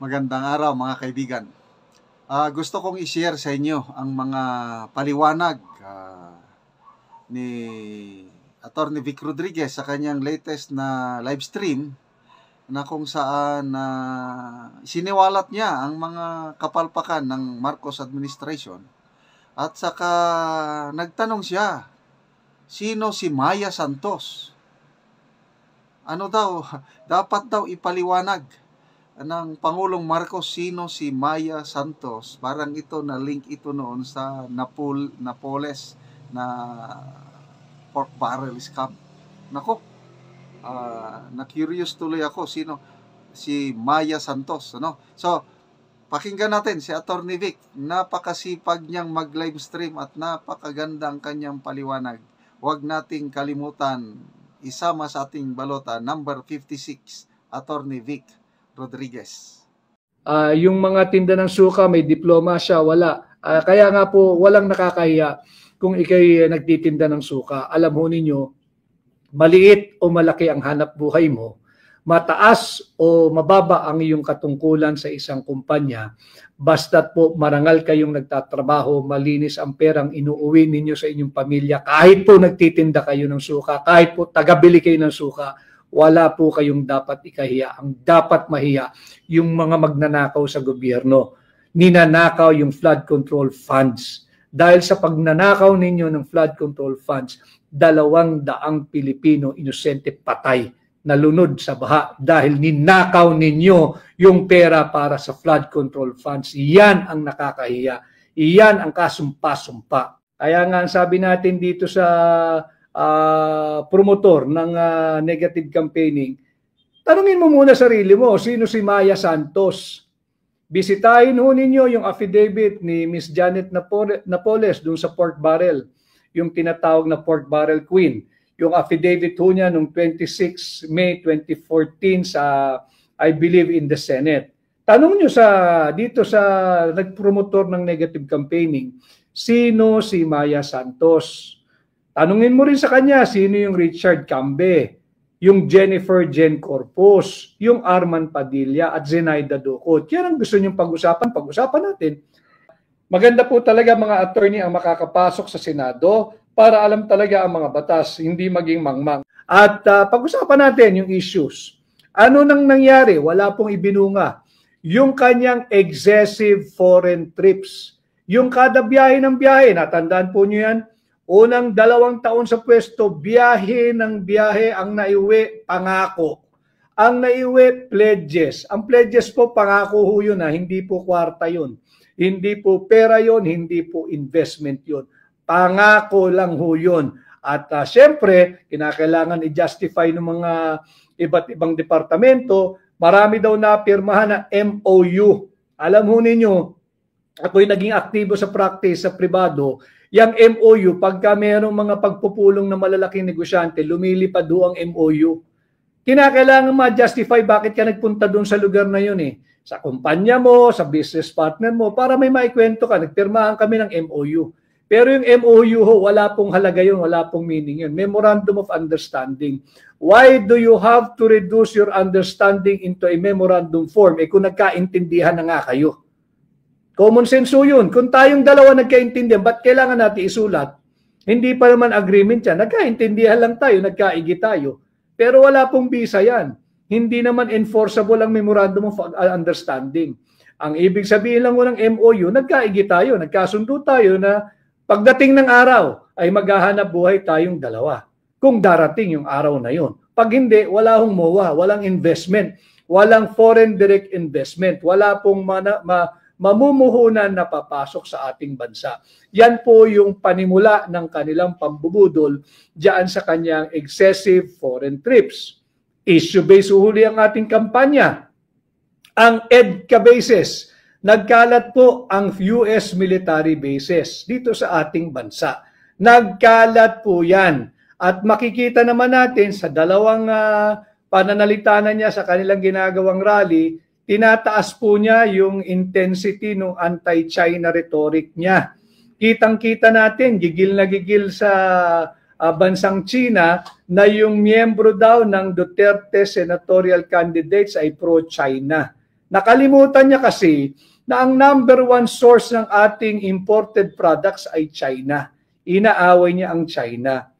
Magandang araw mga kaibigan. Gusto kong i-share sa inyo ang mga paliwanag ni Atty. Vic Rodriguez sa kanyang latest na live stream na kung saan siniwalat niya ang mga kapalpakan ng Marcos administration at saka nagtanong siya, sino si Maya Santos? Ano daw, dapat daw ipaliwanag ng Pangulong Marcos sino si Maya Santos. Parang ito na link ito noon sa Napoles na pork barrel scam. Nako, na-curious tuloy ako sino si Maya Santos, ano? So, pakinggan natin si Atty. Vic. Napakasipag niyang mag-live stream at napakaganda ang kanyang paliwanag. Huwag nating kalimutan isama sa ating balota number 56, Atty. Vic Rodriguez. Yung mga tinda ng suka, may diploma siya, wala. Kaya nga po, walang nakakahiya kung ikay nagtitinda ng suka. Alam ho ninyo, maliit o malaki ang hanap buhay mo, mataas o mababa ang iyong katungkulan sa isang kumpanya, basta't po marangal kayong nagtatrabaho, malinis ang perang inuuwi ninyo sa inyong pamilya, kahit po nagtitinda kayo ng suka, kahit po tagabili kayo ng suka, wala po kayong dapat ikahiya. Ang dapat mahiya, yung mga magnanakaw sa gobyerno. Ninanakaw yung flood control funds. Dahil sa pagnanakaw ninyo ng flood control funds, 200 Pilipino inosente patay, nalunod sa baha dahil ninakaw ninyo yung pera para sa flood control funds. Iyan ang nakakahiya. Iyan ang kasumpa-sumpa. Kaya nga sabi natin dito sa promotor ng negative campaigning, tanungin mo muna sarili mo, sino si Maya Santos? Bisitahin ho ninyo yung affidavit ni Miss Janet Napoles dun sa pork barrel, yung tinatawag na pork barrel queen. Yung affidavit ho niya noong 26 May 2014 sa, I believe, in the Senate. Tanong nyo dito sa nagpromotor ng negative campaigning, sino si Maya Santos? Tanungin mo rin sa kanya, sino yung Richard Cambe, yung Jennifer Jen Corpus, yung Arman Padilla at Zenaida Ducot. Yan ang gusto niyong pag-usapan natin. Maganda po talaga mga attorney ang makakapasok sa Senado para alam talaga ang mga batas, hindi maging mangmang. At pag-usapan natin yung issues. Ano nang nangyari? Wala pong ibinunga. Yung kanyang excessive foreign trips. Yung kada biyahe ng biyahe, natandaan po niyo yan, unang 2 taon sa pwesto, biyahe ng biyahe, ang naiuwi, pangako. Ang naiuwi, pledges. Ang pledges po, pangako ho yun, hindi po kwarta yun. Hindi po pera yun, hindi po investment yun. Pangako lang ho yun. At syempre, kinakailangan i-justify ng mga iba't ibang departamento. Marami daw na pirmahan na MOU. Alam ho ninyo, ako'y naging aktibo sa practice sa pribado. Yang MOU, pagka mayroong mga pagpupulong na malalaking negosyante, lumilipad do ang MOU. Kinakailangan ma-justify bakit ka nagpunta doon sa lugar na yun eh. Sa kumpanya mo, sa business partner mo, para may maikwento ka. Nagpirmahan kami ng MOU. Pero yung MOU ho, wala pong halaga yun, wala pong meaning yun. Memorandum of Understanding. Why do you have to reduce your understanding into a memorandum form? Eh kung nagkaintindihan na nga kayo. Common sense yun. Kung tayong dalawa nagkaintindihan, ba't kailangan natin isulat? Hindi pa naman agreement yan. Nagkaintindihan lang tayo, nagkaigi tayo. Pero wala pong visa yan. Hindi naman enforceable ang Memorandum of Understanding. Ang ibig sabihin lang ng MOU, nagkaigi tayo, nagkasundo tayo na pagdating ng araw ay maghahanap buhay tayong dalawa. Kung darating yung araw na yun. Pag hindi, wala hong MOA, walang investment, walang foreign direct investment, wala pong mamumuhunan na papasok sa ating bansa. Yan po yung panimula ng kanilang pambubudol diyan sa kanyang excessive foreign trips. Issue-based uhuli ang ating kampanya. Ang EDCA bases, nagkalat po ang US military bases dito sa ating bansa. Nagkalat po yan. At makikita naman natin sa dalawang pananalita na niya sa kanilang ginagawang rally, tinataas po niya yung intensity ng anti-China rhetoric niya. Kitang-kita natin, gigil na gigil sa bansang China na yung miyembro daw ng Duterte senatorial candidates ay pro-China. Nakalimutan niya kasi na ang number one source ng ating imported products ay China. Inaaway niya ang China.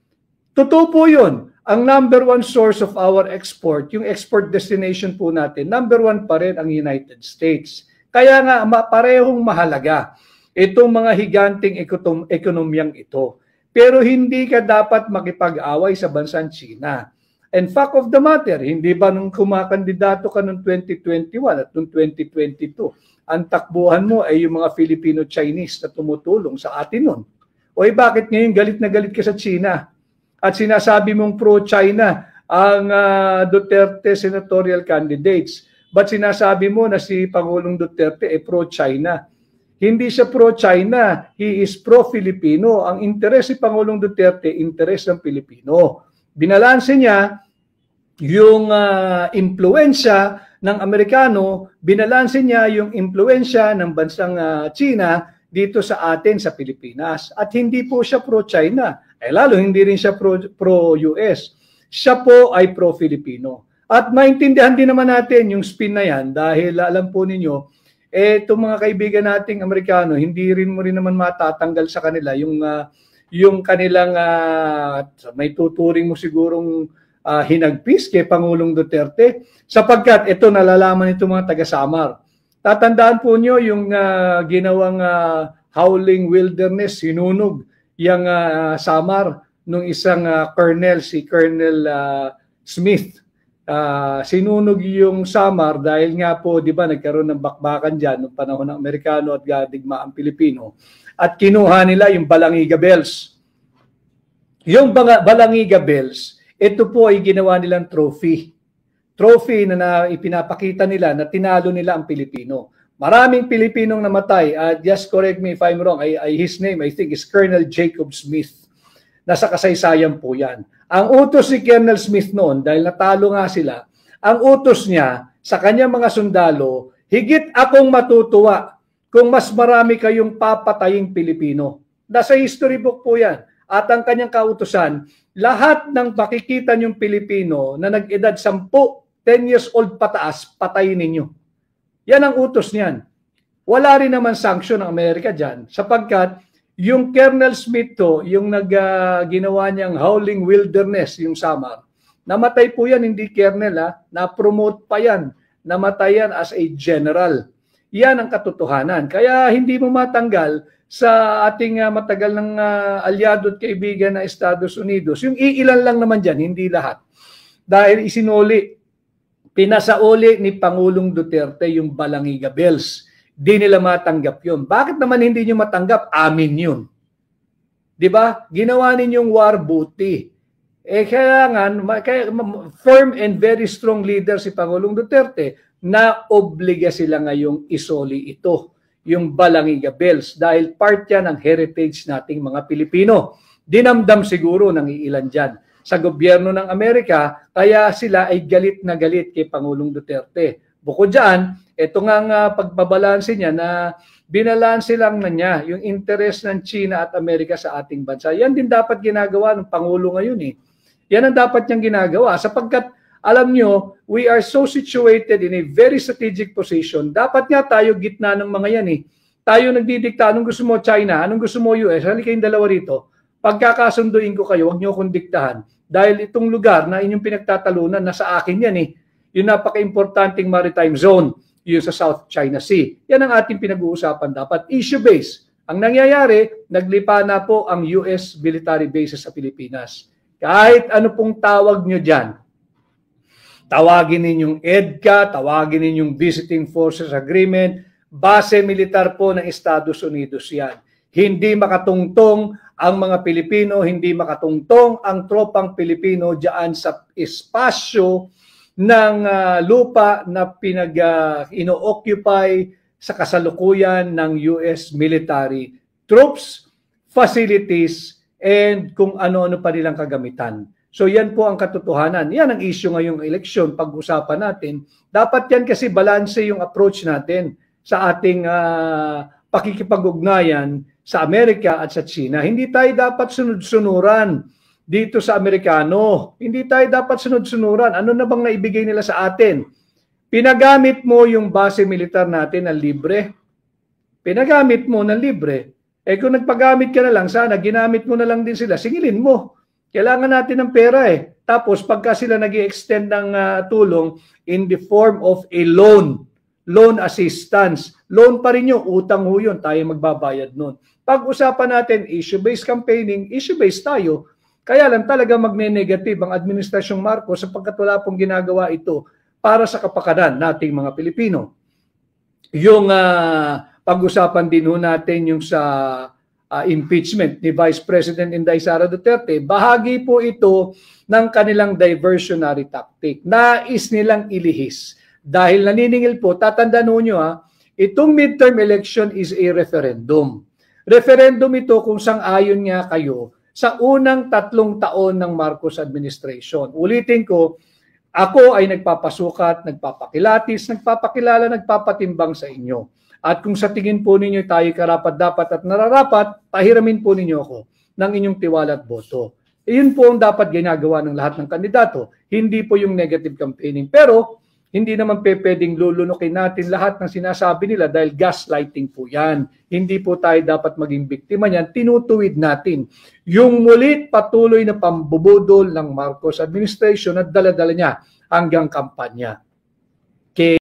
Totoo po yun. Ang number one source of our export, yung export destination po natin, number one pa rin ang United States. Kaya nga, parehong mahalaga itong mga higanting ekonomiyang ito. Pero hindi ka dapat makipag-away sa bansang China. And fact of the matter, hindi ba nung kumakandidato ka noong 2021 at noong 2022, ang takbuhan mo ay yung mga Filipino-Chinese na tumutulong sa atin nun? O bakit ngayon galit na galit ka sa China? At sinasabi mong pro-China ang Duterte senatorial candidates. But sinasabi mo na si Pangulong Duterte ay pro-China? Hindi siya pro-China, he is pro-Filipino. Ang interes ni Pangulong Duterte, interes ng Pilipino. Binalanse niya yung impluensya ng Amerikano, binalanse niya yung impluensya ng bansang China dito sa atin sa Pilipinas. At hindi po siya pro-China. Lalo hindi rin siya pro-US. Siya po ay pro-Filipino. At maintindihan din naman natin yung spin na yan dahil alam po ninyo, itong mga kaibigan nating Amerikano, hindi rin mo rin naman matatanggal sa kanila yung kanilang may tuturing mo sigurong hinagpis kay Pangulong Duterte sapagkat ito nalalaman itong mga taga-Samar. Tatandaan po nyo yung ginawang howling wilderness, sinunog yung Samar nung isang colonel, si Colonel Smith. Sinunog yung Samar dahil nga po, di ba, nagkaroon ng bakbakan dyan noong panahon ng Amerikano at digma ang Pilipino. At kinuha nila yung Balangiga Bells. Yung Balangiga Bells, ito po ay ginawa nilang trophy. Trophy na ipinapakita nila na tinalo nila ang Pilipino. Maraming Pilipinong namatay. Just correct me if I'm wrong. His name, I think, is Colonel Jacob Smith. Nasa kasaysayan po yan. Ang utos ni Colonel Smith noon, dahil natalo nga sila, ang utos niya sa kanyang mga sundalo, higit akong matutuwa kung mas marami kayong papataying Pilipino. Nasa history book po yan. At ang kanyang kautusan, lahat ng makikita niyong Pilipino na nag-edad 10 years old pataas, patayin ninyo. Yan ang utos niyan. Wala rin naman sanction ng Amerika dyan sapagkat yung Colonel Smith to, yung ginawa niyang howling wilderness, yung Samar, namatay po yan, hindi Colonel, na-promote pa yan, namatay yan as a general. Yan ang katotohanan. Kaya hindi mo matanggal sa ating matagal ng alyado at kaibigan na Estados Unidos. Yung iilan lang naman dyan, hindi lahat. Dahil pinasauli ni Pangulong Duterte yung Balangiga Bells. Di nila matanggap yun. Bakit naman hindi nyo matanggap? Amin yun. Di ba? Ginawa ninyong war booty. Kaya firm and very strong leader si Pangulong Duterte na obliga sila ngayong isoli ito, yung Balangiga Bells, dahil part yan ng heritage nating mga Pilipino. Dinamdam siguro ng iilan dyan sa gobyerno ng Amerika, kaya sila ay galit na galit kay Pangulong Duterte. Bukod dyan, ito nga pagbabalanse niya na binalanse lang na niya yung interest ng China at Amerika sa ating bansa. Yan din dapat ginagawa ng Pangulo ngayon eh. Yan ang dapat niyang ginagawa sapagkat alam nyo, we are so situated in a very strategic position. Dapat nga tayo gitna ng mga yan eh. Tayo nagdidikta, anong gusto mo China, anong gusto mo US, halika kayong dalawa rito. Pagkakasunduin ko kayo, huwag nyo akong diktahan. Dahil itong lugar na inyong pinagtatalunan, nasa akin yan eh. Yung napaka-importanting maritime zone, yung sa South China Sea. Yan ang ating pinag-uusapan dapat. Issue-based. Ang nangyayari, naglipa na po ang US military bases sa Pilipinas. Kahit ano pong tawag nyo dyan, tawagin ninyong EDCA, tawagin ninyong Visiting Forces Agreement, base militar po ng Estados Unidos yan. Hindi makatungtong ang mga Pilipino, hindi makatungtong ang tropang Pilipino dyan sa espasyo ng lupa na ino-occupy sa kasalukuyan ng US military troops, facilities, and kung ano-ano pa nilang kagamitan. So yan po ang katotohanan. Yan ang issue ngayong eleksyon, pag-usapan natin. Dapat yan kasi balanse yung approach natin sa ating pakikipag-ugnayan sa Amerika at sa China. Hindi tayo dapat sunod-sunuran dito sa Amerikano. Hindi tayo dapat sunod-sunuran. Ano na bang naibigay nila sa atin? Pinagamit mo yung base militar natin ng libre. Pinagamit mo ng libre. Eh kung nagpagamit ka na lang, sana ginamit mo na lang din sila, singilin mo. Kailangan natin ng pera eh. Tapos pagka sila nag-i-extend ng tulong in the form of a loan assistance. Loan pa rin yun, utang ho yun, tayo magbabayad nun. Pag-usapan natin issue-based campaigning, issue-based tayo. Kaya lang talaga magne-negative ang Administrasyong Marcos sapagkat wala pong ginagawa ito para sa kapakanan nating mga Pilipino. Yung pag-usapan din ho natin yung sa impeachment ni Vice President Inday Sara Duterte, bahagi po ito ng kanilang diversionary tactic. Nais nilang ilihis. Dahil naniningil po, tatandaan nyo itong midterm election is a referendum. Referendum ito kung sang-ayon nga kayo sa unang 3 taon ng Marcos administration. Ulitin ko, ako ay nagpapasukat, nagpapakilatis, nagpapakilala, nagpapatimbang sa inyo. At kung sa tingin po ninyo tayo karapat-dapat at nararapat, pahiramin po ninyo ako ng inyong tiwala at boto. Iyon po ang dapat ginagawa ng lahat ng kandidato, hindi po yung negative campaigning. Pero hindi naman pwedeng lulunukin natin lahat ng sinasabi nila dahil gaslighting po yan. Hindi po tayo dapat maging biktima niyan. Tinutuwid natin yung mulit patuloy na pambubudol ng Marcos administration at dala-dala niya hanggang kampanya.